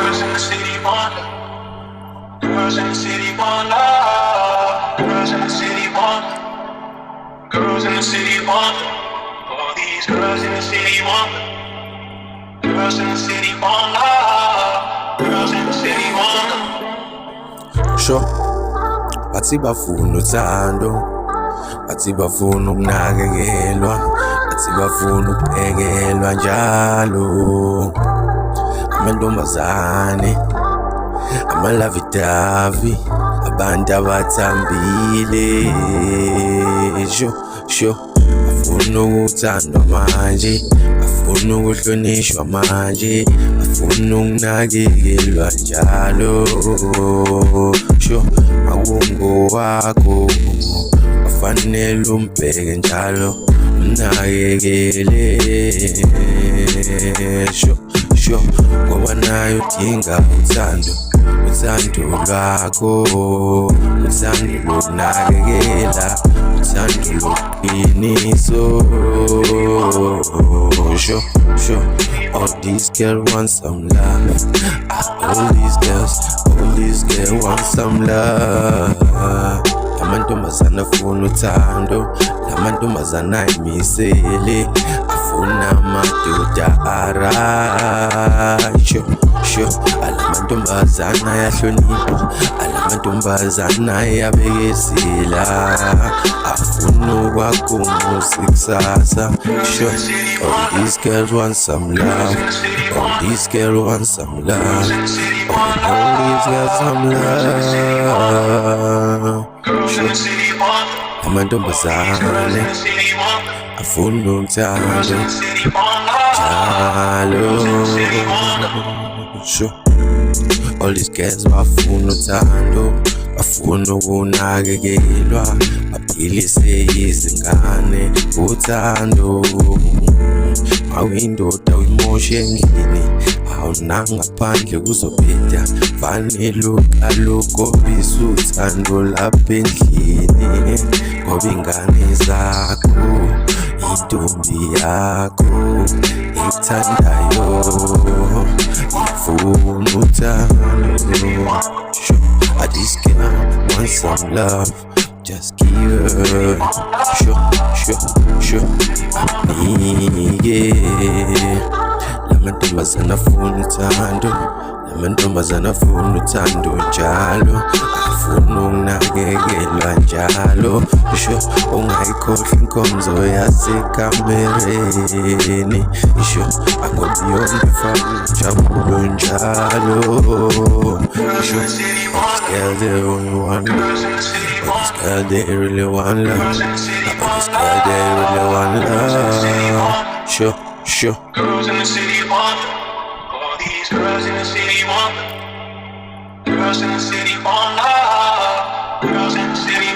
Girls in the city want love. Girls in the city want love. Girls in the city want love. Girls in the city want love. All these girls in the city want love. Girls in the city want love. Girls in the city want love. Sure, bathi bafuna uthando, bathi bafuna ukunakekelwa, bathi bafuna ukuphekelwa njalo. Amantombazane, amalavidavi, abantu abathambile. Sure, bafuna ukuthandwa manje, bafuna ukuhlonishwa manje, bafuna ukunakekelwa njalo. Sure, makungowakho kufanele umbheke njalo, umnakekele. Sure, ngoba naye udinga uthando lwakho, uthando lokunakekela, uthando loqiniso. Sure, all these girls want some love. All these girls want some love. Amantombazana afuna uthando, amantombazana ayimisele, afuna amadoda right. Sure, alamantombazana ayahlonipha, alamantombazana ayabekezela, afuna ukwakha umuzi kusasa. Sure, all these girls want some love. All these girls want some love. All these girls some love. Sure, amantombazane afuna uthando njalo. Sure, all these girls bafuna uthando, bafuna ukunakekelwa, baphilise izingane uthando. Mawindoda uyimoshe endlini, awunangaphandle kuzobheda, fanele ukalokhobisa uthando lapha endlini, ngoba ingane zakho intombi yakho ekuthandayo ifuna uthando. Sure, this girl want some love, just give her. Sure, yeah. Lamantombazana afuna uthando, lamantombazana afuna uthando njalo, afuna ukunakekelwa njalo. Sure, ungayikhohlwa inkonzo yasekamereni. Sure, akubiyona efana injabulo njalo. Sure, all these girls they only want love. All these girls they really want love. All these girls they really want love. Sure. Girls in the city want love. All these girls in the city want love. Girls in the city want love. Girls in the city